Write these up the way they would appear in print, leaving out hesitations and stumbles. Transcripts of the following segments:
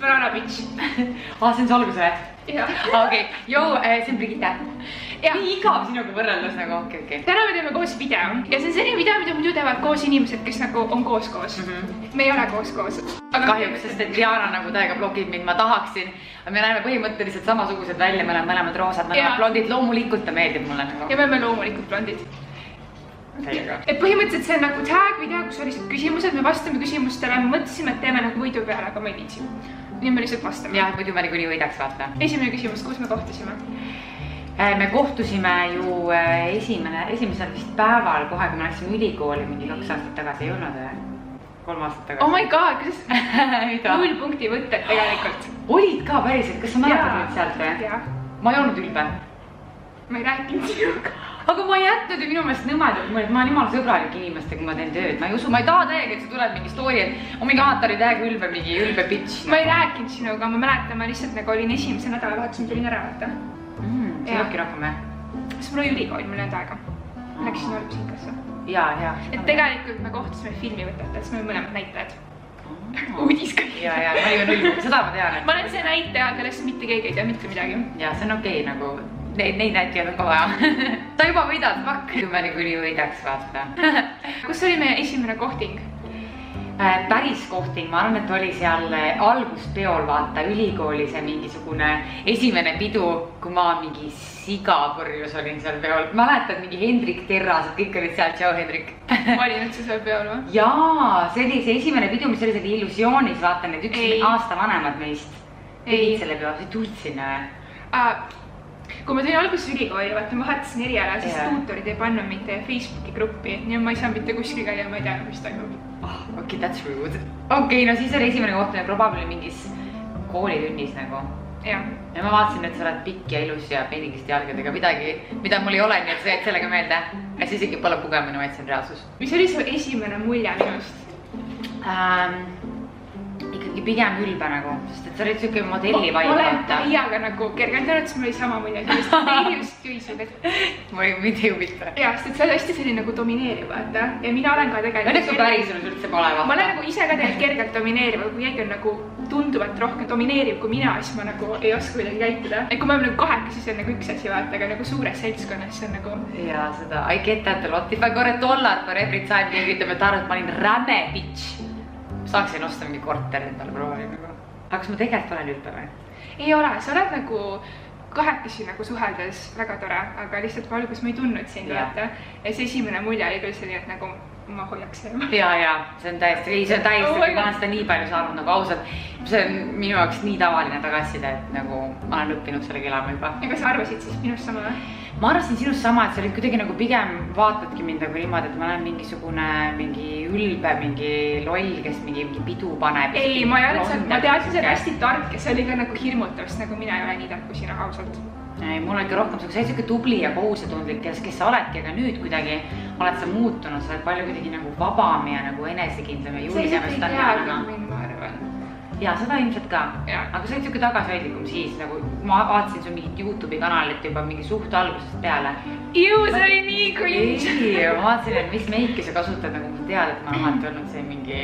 Banana bitch. See on see algus või? Okei, joo, see on Brigitte. Nii igav sinuga võrreldes nagu, okei. Täna me teeme koos video ja see on selline video, mida muidu teevad koos inimesed, kes nagu on koos. Me ei ole koos. Kahjuks, sest et Diana nagu täiega blogib mind, ma tahaksin. Me näeme põhimõtteliselt samasugused välja, me oleme mõlemad roosad, me oleme blondid, loomulikult ta meeldib mulle nagu. Ja me oleme loomulikult blondid. Et põhimõtteliselt see on nagu tag video, kus oli küsimused, me vastame küsimustele, me mõtlesime, et teeme nagu võidu peale, aga ma ei viitsi. Nii me lihtsalt vastame. Jah, muidu me niikuinii võidaks vaata. Esimene küsimus, kus me kohtusime? Me kohtusime ju esimesel vist päeval, kohe kui me läksime ülikooli mingi 2 aastat tagasi ei olnud või? 3 aastat tagasi. Oh my god, kuidas 0 punkti võtted tegelikult. Olid ka päriselt, kas sa mäletad nüüd sealt või? Jaa. Ma ei olnud ülbe. Ma ei rääkinud sinuga. Aga ma ei jätnud ju minu meelest nõmad, et ma olen jumala sõbralik inimestega, kui ma teen tööd. Ma ei usu, ma ei taha täiega, et sa tuleb mingi story, et mingi aata oli täiega ülbe, mingi ülbe bitch. Ma ei rääkinud sinuga, ma mäletan, ma lihtsalt nagu olin esimese nädalavahetusel tulin ära vaata. See olebki rohkem või? Sest mul oli ülikool, mul ei olnud aega. Läksin olümpiasikasse. Jaa. Et tegelikult me kohtusime filmivõtetes, me mõlemad näitajad. Uudis kõik. Jaa, ma olin null, seda ma tean. Ma olen see näitaja, kellest mitte keegi ei tea mitte midagi. Jaa, see on okei nagu, neid näitajaid on ka vaja. Sa juba võidad, fuck. Kui me niikuinii võidaks, vaata. Kus oli meie esimene kohting? Päris kohting, ma arvan, et oli seal alguspeol, vaata, ülikooli see mingisugune esimene pidu, kui ma mingi sigapurjus olin seal peol. Mäletad mingi Hendrik Terras, et kõik olid seal, tšau Hendrik. Ma olin üldse seal peol või? Jaa, see oli see esimene pidu, mis oli selle illusioonis, vaata, need üks aasta vanemad meist. Tegid selle peol, sa tulid sinna või? Kui ma tulin alguses ülikooli, vaata ma vahetasin eriala, siis tuutorid ei pannud mind teie Facebooki gruppi, nii ma ei saa mitte kuskil käia, ma ei tea, mis toimub. Okei, that's rude. Okei, no siis oli esimene kohtumine probably mingis koolitunnis nagu. Ja ma vaatasin, et sa oled pikk ja ilus ja peenikeste jalgadega midagi, mida mul ei ole, nii et sa jäid sellega meelde. Ja siis isegi pole pugemine, vaid see on reaalsus. Mis oli su esimene mulje minust? Ikkagi pigem ülbe nagu, sest et sa olid siuke modelli vaid. Ma olen täiega nagu kergelt, et mul oli sama mulje, et just juisud, et... Ma ei tee huvita. Jaa, sest et sa oled hästi selline nagu domineeriv, vaata. Ja mina olen ka tegelikult... Õnneks kui päriselus üldse pole vaata. Ma olen nagu ise ka tegelikult kergelt domineeriv, aga kui keegi on nagu tunduvalt rohkem domineeriv kui mina, siis ma nagu ei oska kuidagi käituda. Et kui me oleme nagu kaheka, siis on nagu üks asi vaata, aga nagu suures seltskonnas see on nagu... Jaa, seda. I get that a lot. If I got a dollar for every time, keegi ütleb, et arvad, et ma olin räme bitch. Saaksin osta mingi korter endale proovali nagu. Aga kas ma tegelikult olen ülbe või? Ei ole, sa oled nagu kahekesi nagu suheldes väga tore, aga lihtsalt alguses ma ei tundnud sind vaata. Ja see esimene mulje oli küll selline, et nagu ma hoiaks selle. Jaa, see on täiesti, ma olen seda nii palju saanud nagu ausalt. See on minu jaoks nii tavaline tagasiside, et nagu ma olen õppinud sellega elama juba. Ja kas sa arvasid siis minust sama või? Ma arvasin sinust sama, et sa olid kuidagi nagu pigem vaatadki mind nagu niimoodi, et ma olen mingisugune mingi ülbe, mingi loll, kes mingi pidu paneb. Ei, ma ei olnud, ma teadsin, see on hästi tark ja see oli ka nagu hirmutavast, nagu mina ei ole nii tark kui sina ausalt. Ei, mul on ikka rohkem, sa oled siuke tubli ja kohusetundlik, kes sa oledki, aga nüüd kuidagi oled sa muutunud, sa oled palju kuidagi nagu vabam ja nagu enesekindlam ja julgem. See ei tea küll mind, ma arvan. Jaa, seda ilmselt ka. Aga sa olid siuke tagasihoidlikum siis, nagu ma vaatasin sul mingit YouTube'i kanalit juba mingi suht algusest peale. Ju, see oli nii cringe. Ei, ma vaatasin, et mis meiki sa kasutad, nagu sa tead, et ma olen alati olnud see mingi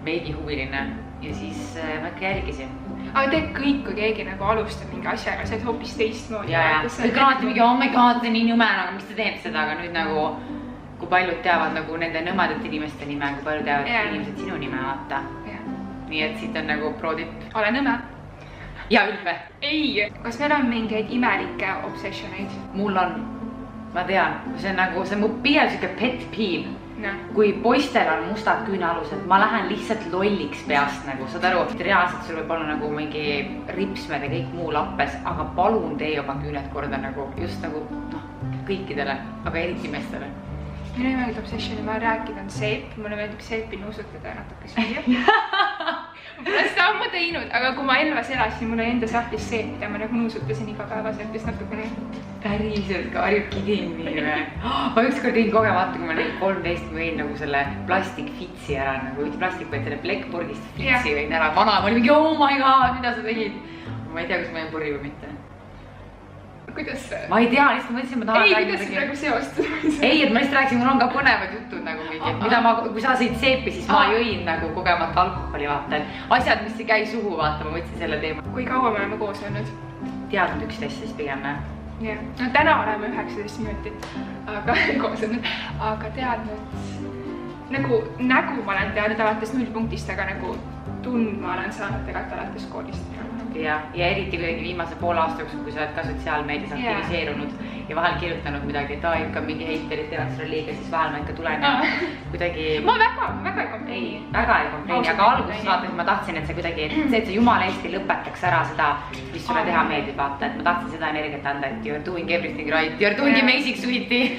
meigi huviline ja siis ma ikka jälgisin. Aga teed kõik, kui keegi nagu alustab mingi asjaga, sa oled hoopis teistmoodi. Jaa, kõik alati mingi, oh my god, see nii nõme, aga mis te teed seda, aga nüüd nagu kui paljud teavad nagu nende nõmadate inimeste nime, kui paljud teavad inimesed sinu nime vaata. Nii et siit on nagu pro-tipp. Ole nõme. Ja ülbe. Ei. Kas meil on mingeid imelikke obsessioneid? Mul on. Ma tean. See on nagu, see on mu pigem siuke pet peeve. Kui poistel on mustad küünealused, ma lähen lihtsalt lolliks peast nagu, saad aru, et reaalselt sul võib olla nagu mingi ripsmed ja kõik muu lappes, aga palun tee oma küüned korda nagu, just nagu kõikidele, aga eriti meestele. Minu imelik obsessioni ma rääkinud on seep, mulle meeldib seepi nuusutada natuke süüa. Ma pole seda ammu teinud, aga kui ma Elvas elasin, mul oli enda sahtlis seep, mida ma nagu nuusutasin igapäevaselt vist natuke nii. Päriselt ka, are you kidding me või? Ma ükskord tegin kogemata, kui ma olin 13, ma võin nagu selle plastikfitsi ära, nagu mitte plastik, vaid selle plekkpordist fitsi võin ära. Vana, ma olin mingi, oh my god, mida sa tegid? Ma ei tea, kas ma jäin purri või mitte. kuidas see? ma ei tea, lihtsalt mõtlesin, ma tahan ei, kuidas see praegu seostus? ei, et ma lihtsalt rääkisin, mul on ka põnevad jutud nagu mingid, mida ma, kui sa sõid seepi, siis ma jõin nagu kogemata alkoholi, vaata, et asjad, mis ei käi suhu, vaata, ma võtsin selle teema. Kui kaua me oleme koos olnud? Teadnud 11 siis pigem, ne? jah, no täna oleme 19 minutit, aga koos olnud, aga teadnud nagu ma olen teadnud alates 0 punktist, aga nagu tundma olen saanud tegelikult alates koolist. ja eriti kuidagi viimase poole aasta jooksul, kui sa oled ka sotsiaalmeedias aktiviseerunud ja vahel kirjutanud midagi, et ikka mingi heiterid teevad sulle liiga, siis vahel ma ikka tulen ja kuidagi... Ma väga ei kompreeni. Väga ei kompreeni, aga alguses vaata, ma tahtsin, et see kuidagi, see, et see jumala Eesti lõpetaks ära seda, mis sulle teha meeldib, vaata, et ma tahtsin seda energiat anda, et you are doing everything right, you are doing amazing, sweetie.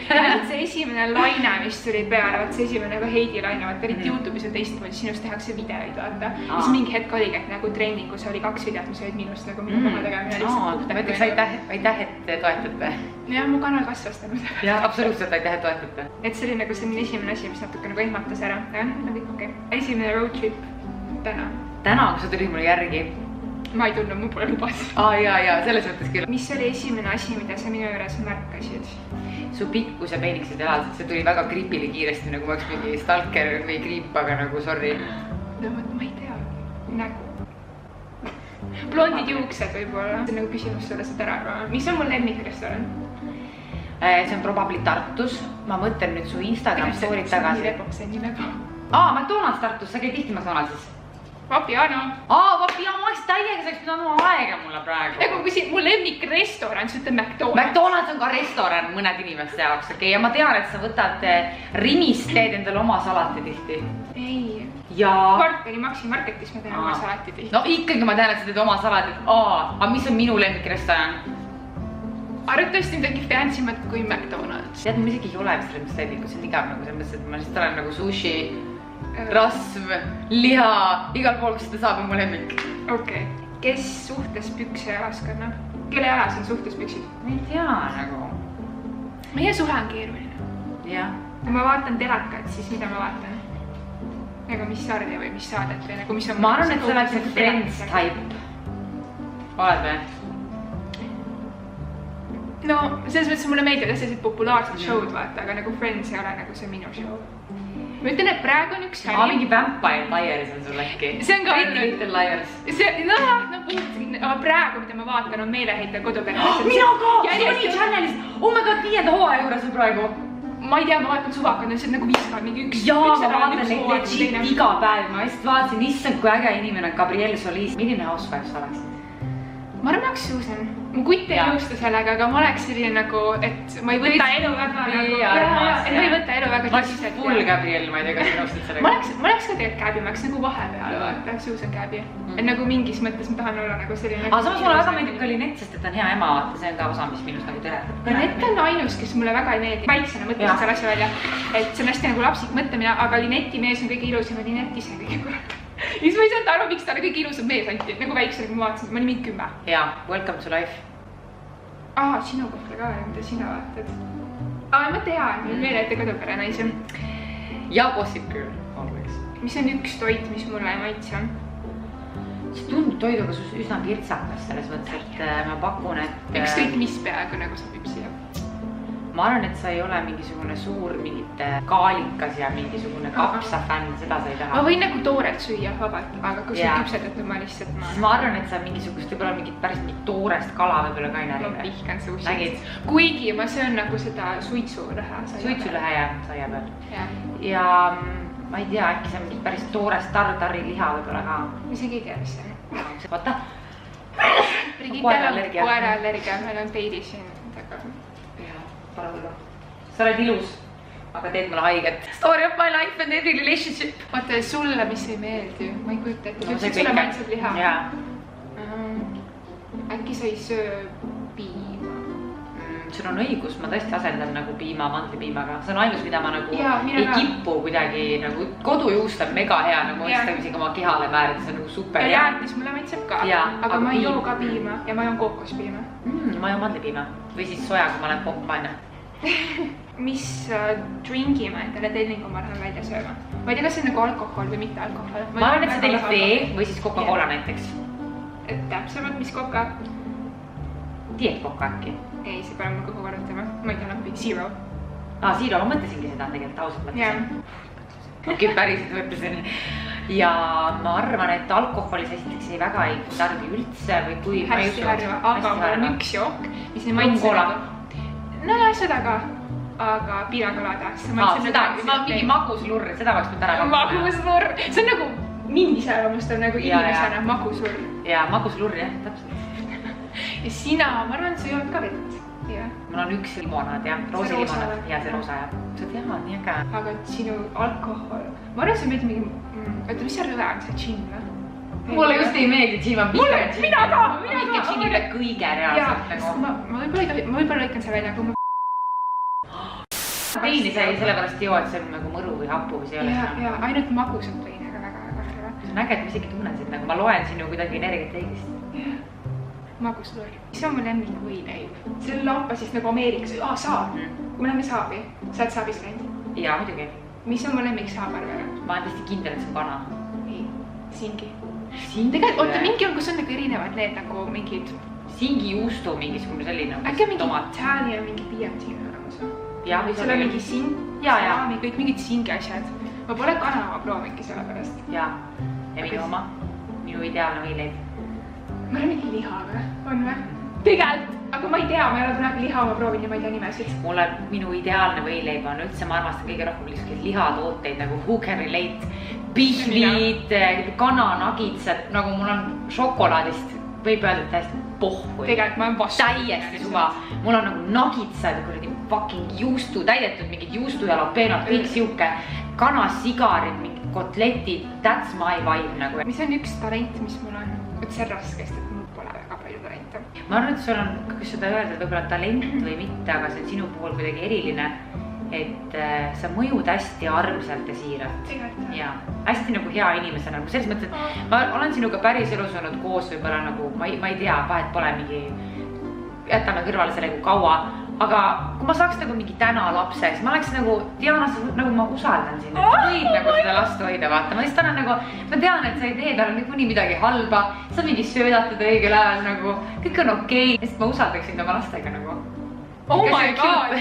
See esimene laine, mis tuli peale, vaat see esimene nagu Heidi laine, vaata eriti YouTube'is on teistmoodi, sinust tehakse videoid, vaata. Siis mingi hetk oligi, et nagu treeningus oli 2 videot, mis olid minust nagu minu koha tegemine lihtsalt puhtalt. Ma ütleks aitäh, et toetate. jah, mu kanal kasvas tänu. jah, absoluutselt aitäh, et toetate. Et see oli nagu selline esimene asi, mis natuke nagu ehmatas ära. jah, nagu ikka okei. Esimene road trip täna. Täna, kui sa tulid mulle järgi? Ma ei tulnud, mu pole lubasid. ja, selles mõttes küll. Mis oli esimene asi, mida sa minu juures märkasid? Su pikkus ja peenikesed jalad, see tuli väga gripili kiiresti, nagu ma oleks mingi stalker või griip, aga nagu sorry. no ma ei tea, nägu. Blondid juuksed võib-olla. See on nagu küsimus sulle seda ära arvama. Mis on mul lemmikrestoran? See on probably Tartus. Ma mõtlen nüüd su Instagram story'd tagasi. See on nii lebo. McDonald's Tartus, sa käid tihti McDonald'sis? Vapiano. Vapiano, ma oleks täiega, sa oleks pidanud aega mulle praegu. Ja kui küsid mu lemmikrestoran, sa ütled McDonald's. McDonald's on ka restoran mõned inimeste jaoks, okei. Ja ma tean, et sa võtad Rimist teed endale oma salati tihti. Ei. Ja... Kvartali Maxi Marketis ma teen oma salati tihti. No ikkagi ma tean, et sa teed oma salatit. Aga mis on minu lemmikrestoran? Arvatavasti midagi fancymat kui McDonald's. Tead, mul isegi ei ole vist lemmikstendikut, see on igav nagu selles mõttes, et ma lihtsalt olen nagu sushi, rasv, liha, igal pool, kus seda saab, on mu lemmik. Okei. Kes suhtes pükse jalas kannab? Kelle jalas on suhtes püksid? Ma ei tea nagu. Meie suhe on keeruline. Jah. Kui ma vaatan telekat, siis mida ma vaatan? Nagu mis sarja või mis saadet või nagu mis on... Ma arvan, et sa oled see Friends type. Oled või? No, selles mõttes mulle meeldivad sellised populaarsed show'd vaata, aga nagu Friends ei ole nagu see minu show. Ma ütlen, et praegu on üks sari... mingi Vampire Liars on sul äkki. See on ka... Pretty Little Liars. Aga praegu, mida ma vaatan, on Meeleheitel kodupere. Mina ka! Sony Channelis! Oh my god, 5. hooaja juures on praegu. Ma ei tea, ma vaatan suvakad, see on nagu viskavad mingi üks... Jaa, ma vaatan neid legit iga päev. Ma just vaatasin, issand, kui äge inimene on Gabrielle Solis. Milline housewife sa oleksid? Ma arvan, oleks Susan. Mu kutt ei nõusta sellega, aga ma oleks selline nagu, et ma ei võta elu väga nagu... Ma ei võta elu väga tõsiselt. Full Gabrielle, ma ei tea, kas sa nõustad sellega. Ma oleks ka tegelikult Gabi, ma oleks nagu vahepeal vaata, Susan Gabi. Et nagu mingis mõttes ma tahan olla nagu selline... Aga samas mulle väga meeldib ka Linett, sest et ta on hea ema, vaata, see on ka osa, mis minust nagu teretab. Linett on ainus, kes mulle väga ei meeldi. Väiksena mõtlesin selle asja välja, et see on hästi nagu lapsik mõtlemine, aga Linetti mees on kõige ilusam ja Linett ise kõige kurat. Ja siis ma ei saanud aru, miks talle kõige ilusam mees anti, nagu väiksena, kui ma vaatasin, ma olin mingi 10. Jaa, welcome to life. Sinu kohta ka, mida sina vaatad. Ma tean, Meeleheitel kodupere naisi. Ja Gossip Girl, always. Mis on üks toit, mis mulle ei maitse? See tundub toiduga üsna kirtsakas selles mõttes, et ma pakun, et... Ükskõik mis peaaegu nagu sobib siia. Ma arvan, et sa ei ole mingisugune suur mingite kaalikas ja mingisugune kapsafänn, seda sa ei taha. Ma võin nagu toorelt süüa vabalt, aga kui sa küpsetat, ma lihtsalt... Ma arvan, et sa mingisugust võib-olla mingit päris toorest kala võib-olla ka ei näri. Ma vihkan sushit. Kuigi ma söön nagu seda suitsulõhe. Suitsulõhe jah, saia peal. Ja ma ei tea, äkki see on mingit päris toorest tartari liha võib-olla ka. Ma isegi ei tea, mis see on. Vaata. Brigitel on koeraallergia, meil on Peidi siin taga. Sa oled ilus, aga teed mulle haiget. Story of my life and every relationship. Vaata sulle, mis ei meeldi, ma ei kujuta, et ütlesid sulle maitseb liha. Äkki sa ei söö piima? Sul on õigus, ma tõesti asendan nagu piima mandlipiimaga. See on ainus, mida ma nagu ei kippu kuidagi nagu kodujuust on mega hea, nagu ma mõistan isegi oma kehale määrida, see on nagu super hea. Ja jäätis mulle maitseb ka, aga ma ei joo ka piima ja ma joon kookospiima. Ma joon mandlipiima või siis soja, kui ma olen poppaine. Mis dringi ma endale tellin, kui ma lähen välja sööma? Ma ei tea, kas see on nagu alkohol või mitte alkohol. Ma arvan, et sa tellid tee või siis Coca-Cola näiteks. Et täpsemalt, mis koka? Diet Coca äkki? ei, see pole mul kõhu varutama, ma ei tea lampi, Zero. Zero, ma mõtlesingi seda tegelikult, ausalt mõtlesin. Okei, päriselt mõtlesin. Ja ma arvan, et alkoholis esiteks ei väga ei tarbi üldse või kui... Hästi harva, aga mul on üks jook, mis ei maitse nagu... No ja seda ka, aga pinakolada. Mingi maguslurr, seda võiks nüüd ära pakkuda. Maguslurr, see on nagu mind iseloomustab nagu inimesena maguslurr. Ja maguslurr, jah, täpselt. Ja sina, ma arvan, et sa jood ka vett. Mul on üks limonaad, jah, roosilimonad ja see roosa, jah. Sa tead, nii äge. Aga sinu alkohol, ma arvan, et sa meeldib mingi... Oota, mis see rõve on, see džinn või? Mulle just ei meeldi džinn, ma Mina ka! Ma ikka džinni üle kõige reaalselt nagu. Ma võib-olla lõikan see välja, kui ma... Veini sa ei sellepärast joo, et see on nagu mõru või hapu või see ei ole seda. Ja ainult magusat veini, aga väga harva. See on äge, et ma isegi tunnen sind, nagu ma loen sinu kuidagi energiat õigesti. Maguslurr. See on mu lemmik võileib. See on lampa siis nagu Ameerikas. Saab. Kui me läheme saabi, sa oled saabis käinud? Jaa, muidugi. Mis on mu lemmik saabarvega? Ma olen tõesti kindel, et see on kana. Ei, singi. Tegelikult, oota, mingi on, kus on nagu erinevad need nagu mingid... Singi juustu mingisugune selline. Äkki on mingi Itaalia, mingi BMT olemas või? Jaa, või seal on mingi sing, salaami, kõik mingid singi asjad. Ma pole kana oma proovingi selle pärast. Jaa, ja minu oma, minu ideaalne võileib. Ma olen mingi liha või? On või? Tegelikult, aga ma ei tea, ma ei ole kunagi liha oma proovin ja ma ei tea nimesid. Mulle minu ideaalne võileib on üldse, ma armastan kõige rohkem lihtsalt lihatooteid nagu who can relate, pihvid, kananagitsed, nagu mul on šokolaadist, võib öelda, et täiesti pohhu. Tegelikult ma olen vastu. Täiesti suva. Mul on nagu nagitsed, kuradi fucking juustu, täidetud mingid juustu ja lapeenad, kõik siuke kanasigarid, mingid kotletid, that's my vibe nagu. Mis on üks talent, mis mul on? Et see on raskest, et mul pole väga palju talente. Ma arvan, et sul on, kuidas seda öelda, võib-olla talent või mitte, aga see on sinu puhul kuidagi eriline, et sa mõjud hästi armsalt ja siiralt. Ja hästi nagu hea inimesena, nagu selles mõttes, et ma olen sinuga päris elus olnud koos võib-olla nagu, ma ei tea, vahet pole mingi, jätame kõrvale selle kui kaua, aga kui ma saaks nagu mingi täna lapse, siis ma oleks nagu, Diana, nagu ma usaldan sind, et sa võid nagu seda last hoida, vaata. Ma lihtsalt olen nagu, ma tean, et sa ei tee talle nii midagi halba, sa mingi söödad teda õigel ajal nagu, kõik on okei. Sest ma usaldaksin oma lastega nagu. Oh my god!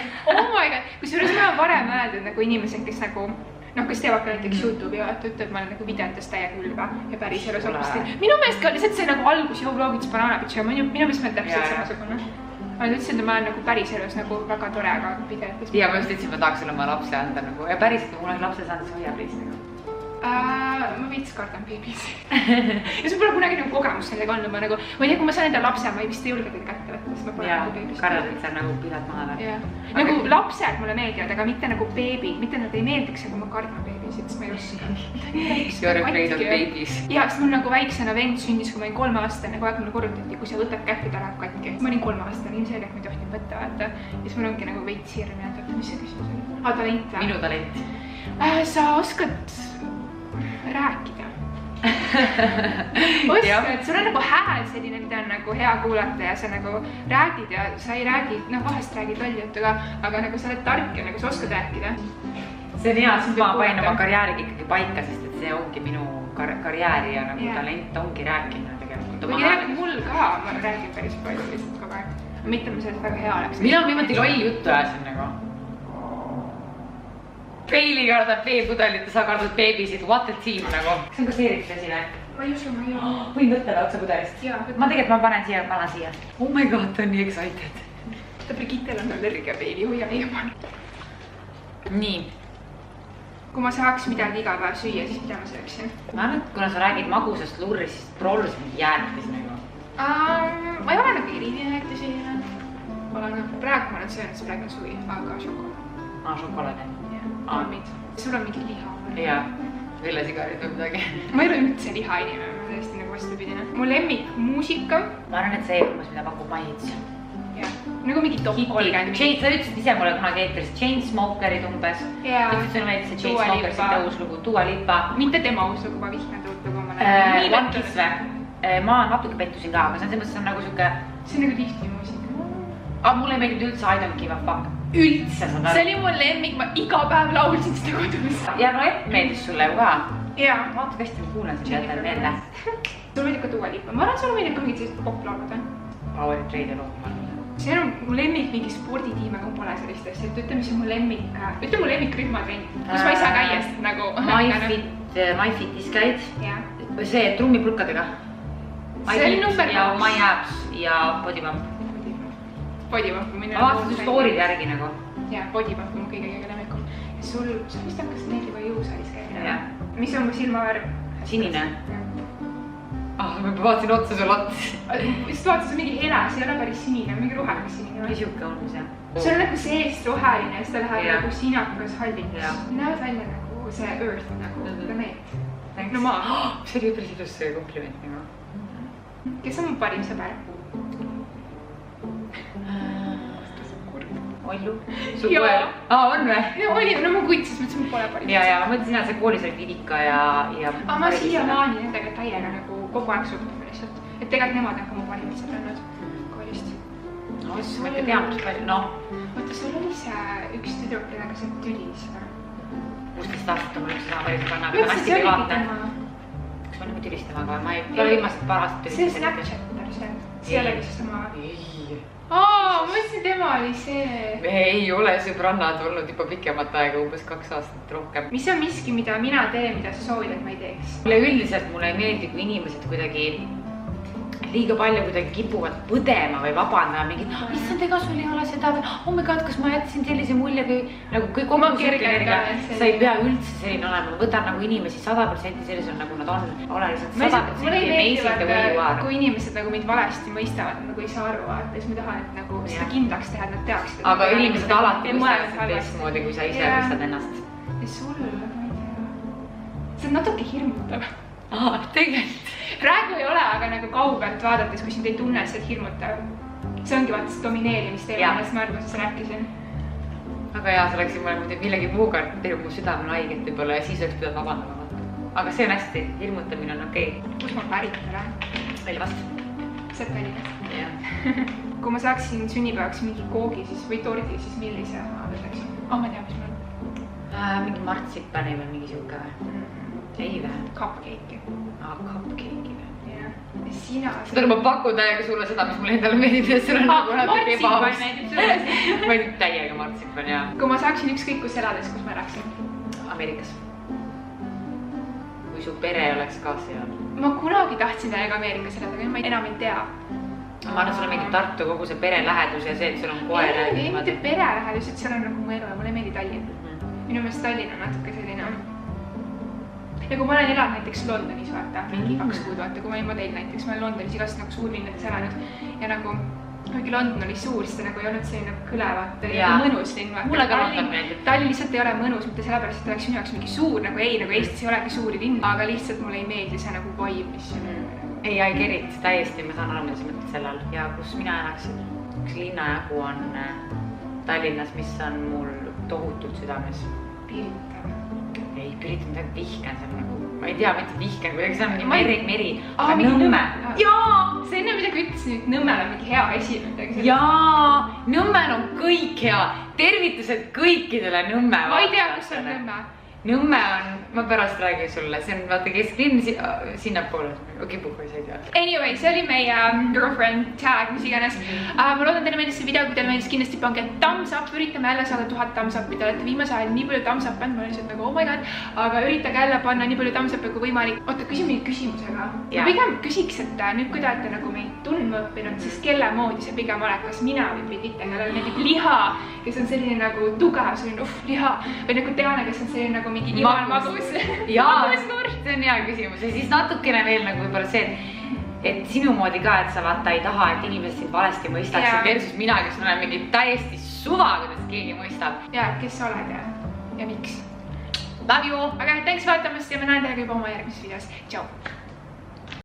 Kui sul ma olen varem öeldud nagu inimesed, kes nagu, kes teevad ka näiteks YouTube'i ja ütleb, ma olen nagu videotes täiega külva ja päris elus hoopis. Minu meelest ka lihtsalt see nagu algus jõuloogides bananapitša, minu meelest ma olen täpselt samasugune. Ma ütlesin, et ma olen nagu päris elus nagu väga tore, aga videotes. Ja ma just ütlesin, et ma tahaks sulle oma lapse anda nagu ja päris, kui mul on lapse saanud, siis hoiab lihtsalt nagu. Ma veits kardan beebisi. Ja sul pole kunagi nagu kogemus nendega olnud, ma nagu, ma ei tea, kui ma saan enda lapse, ma ei vist ei julge teda kätte võtta, sest ma pole nagu beebist. Kardad, et sa nagu pidad maha või? Nagu lapsed mulle meeldivad, aga mitte nagu beebid, mitte nad ei meeldiks, aga ma kardan beebisid, sest ma ei oska. You're afraid of babies. Ja, sest mul nagu väiksena vend sündis, kui ma olin 3 aastane, kogu aeg mulle korrutati, kui sa võtad kätte, ta läheb katki. Ma olin 3 aastane, ilmselgelt ma ei tohtinud võtta, vaata. Ja siis mul ongi nagu veits hirm ja oota, mis see küsimus oli? Talent või? Minu talent. Sa oskad rääkida. Oskad, sul on nagu hääl selline, mida on nagu hea kuulata ja sa nagu räägid ja sa ei räägi, vahest räägid lolli juttu ka, aga nagu sa oled tark ja nagu sa oskad rääkida. See on hea, siis ma panin oma karjääriga ikkagi paika, sest et see ongi minu karjääri ja nagu talent ongi rääkimine tegelikult. Või räägid mul ka, ma räägin päris palju lihtsalt kogu aeg. Mitte ma sellest väga hea oleks. Mina viimati loll juttu ajasin nagu. Peili kardab veepudelit ja sa kardad beebisid, what a team nagu. Kas on ka seeritud esile? Ma ei usu, ma ei ole. Võin võtta otsa pudelist? Ma tegelikult ma panen siia. Oh my god, ta on nii excited. Ta Brigittel on allergia Peili, hoia eemal. Nii. Kui ma saaks midagi iga päev süüa, siis mida ma sööksin? Ma arvan, et kuna sa räägid magusast lurrist, siis prollis mingi jäätis nagu. Ma ei ole nagu eriline jäätisi. Praegu ma olen söönud, see praegu on suvi, aga šokolaad. Šokolaad. Almid. Sul on mingi liha. Jaa, õllesigarid või midagi. Ma ei ole üldse liha inimene, ma tõesti nagu vastupidine. Mu lemmik muusika. Ma arvan, et see eelmas, mida pakub Mahits. Jah, nagu mingi top 30. Sa ütlesid ise mulle kunagi eetris Chainsmokerid umbes. Jaa. Ütled sulle meeldis see Chainsmokers ette uus lugu, Dua Lipa. Mitte tema uus lugu, ma vihkan tuud lugu. One Kiss või? Ma natuke pettusin ka, aga see on nagu siuke... See on nagu tihti muusika. Aga mulle ei meeldib üldse I don't give a fuck. Üldse, see oli mul lemmik, ma iga päev laulsin seda kodus. Ja Noett meeldis sulle ju ka. Jaa. Vaata hästi ma kuulen sind jälle meelde. Sul meeldib ka Dua Lipa, ma arvan, sul meeldib ka mingid sellised poplaulud. Power Trade lood. see on mu lemmik mingi sporditiim, aga mul pole sellist asja, et ütle, mis on mu lemmik, ütle mu lemmikrühmatrenn, kus ma ei saa käia, sest nagu MyFitis käid? Jah. See trummipulkadega? See oli number 2. Ja MyAbs ja Bodybump. Bodybump on minu... Ma vaatasin story'd järgi nagu. Jaa, Bodybump on mu kõige lemmikum. Ja sul vist hakkas meeldima jõusaalis käia. Mis on mu silmavärv? Sinine? Ma vaatasin otsa sul otsa. Vist vaatasin mingi hela, see ei ole päris sinine, mingi rohekas sinine. Mis juhke on see? See on nagu seest roheline ja seda läheb nagu sinakas halliks. Näevad välja nagu see earth, nagu planeet. No maa. See oli päris ilus see kompliment nagu. Kes on mu parim sõber? Ollu? Su koer? On või? Oli, no ma kutsis, mõtlesin, et pole parim. Ja ma mõtlesin, et see koolis oli Vivika ja... Ma siiamaani nendega täiega nagu kogu aeg suhtuma lihtsalt. Et tegelikult nemad on ka mu parimad sõbrannad koolist. No, siis ma ikka tean, mis palju, noh. Oota, sul oli see üks tüdruk, kellega sa tülis. 16 aastat on mul üks sama päris sõbrannaga, ta on hästi privaatne. Kas ma nüüd tülis temaga? Ma ei ole viimased paar aastat tülis. See Snapchatter, see oli vist sama... Ei. Ma mõtlesin, tema oli see. Me ei ole sõbrannad olnud juba pikemat aega, umbes 2 aastat rohkem. Mis on miski, mida mina teen, mida sa soovid, et ma ei teeks? Üldiselt mulle ei meeldi, kui inimesed kuidagi liiga palju kuidagi kipuvad põdema või vabandama mingid, issand, ega sul ei ole seda või oh my god, kas ma jätsin sellise mulje või nagu kõik oma kerge, sa ei pea üldse selline olema, ma võtan nagu inimesi 100% sellisel nagu nad on, ole lihtsalt 100% amazing the way you are. Kui inimesed nagu mind valesti mõistavad, nagu ei saa aru vaata, siis ma tahan, et nagu seda kindlaks teha, et nad teaksid. Aga inimesed alati mõistavad teistmoodi, kui sa ise mõistad ennast. Ja sul, ma ei tea, see on natuke hirmutav. Tegelikult. Praegu ei ole, aga nagu kaugelt vaadates, kui sind ei tunne, see on hirmutav. See ongi vaata see domineerimisteema, millest ma alguses rääkisin. Aga jaa, see läksin mulle millegi muuga, et teeb mu südamel haiget võib-olla ja siis oleks pidanud vabandama. Aga see on hästi, hirmutamine on okei. Kus ma pärit ole? Elvast. Seppelist. Jah. Kui ma saaksin sünnipäevaks mingi koogi või tordi, siis millise ma võtaksin? Ma tean, mis mul on. Mingi martsipani või mingi siuke või? Ei või? Cupcake'i. Cupcake'i või? Jah. Ja sina... Seda ma pakun täiega sulle seda, mis mulle endale meeldib ja sul on nagu natuke ebaus. Martsipan meeldib sulle. Ma ei täiega martsipan, jah. Kui ma saaksin ükskõik kus elades, kus ma elaksin? Ameerikas. Kui su pere oleks ka seal. Ma kunagi tahtsin täiega Ameerikas elada, aga ma enam ei tea. Ma arvan, sulle meeldib Tartu kogu see pere lähedus ja see, et sul on koer. Ei mitte pere lähedus, et seal on nagu mu elu ja mulle ei meeldi Tallinn. Minu meelest Tallinn on natuke selline... Ja kui ma olen elanud näiteks Londonis, vaata, mingi 2 kuud, vaata, kui ma ei modell näiteks, ma olen Londonis igast nagu suurlinnades elanud ja nagu kuigi London oli suur, siis ta nagu ei olnud selline kõle, vaata, mõnus linn, vaata. Mulle ka London meeldib. Tallinn lihtsalt ei ole mõnus, mitte sellepärast, et oleks minu jaoks mingi suur, nagu ei, nagu Eestis ei olegi suuri linn, aga lihtsalt mulle ei meeldi see nagu vibe, mis Ei, I get it, täiesti, ma saan aru, mida sa mõtled sellel. Ja kus mina elaksin, üks linnajagu on Tallinnas, mis on mul tohutult südames. Pirita. Ei, Pirita midagi vihken seal nagu, ma ei tea, mitte vihken, kuidagi see on mingi meri, aga Nõmme. Jaa, see enne midagi ütlesin, et Nõmmel on mingi hea esi. Jaa, Nõmmel on kõik hea, tervitused kõikidele Nõmme. Ma ei tea, kus on Nõmme. Nõmme on, ma pärast räägin sulle, see on vaata kesklinn sinnapoole, kipuga ei saa tea. Anyway, see oli meie girlfriend tag, mis iganes. Ma loodan, teile meeldis see video, kui teile meeldis kindlasti pange thumbs up, üritame jälle saada 1000 thumbs up'i, te olete viimase ajal nii palju thumbs up pannud, ma olen lihtsalt nagu oh my god, aga üritage jälle panna nii palju thumbs up'i kui võimalik. Oota, küsi mingi küsimusega. Ma pigem küsiks, et nüüd kui te olete nagu meid tundma õppinud, siis kelle moodi see pigem ole, kas mina või Birgitta, kellel meeldib liha, kes on selline nagu tugev, selline liha, või nagu Teane, kes on selline nagu mingi imal magus. Jaa, see on hea küsimus ja siis natukene veel nagu võib-olla see, et sinu moodi ka, et sa vaata ei taha, et inimesed sind valesti mõistaksid versus mina, kes olen mingi täiesti suva, kuidas keegi mõistab. Ja, kes sa oled ja miks. Love you! Aga thanks vaatamast ja ma näen teiega juba oma järgmises videos. Tšau!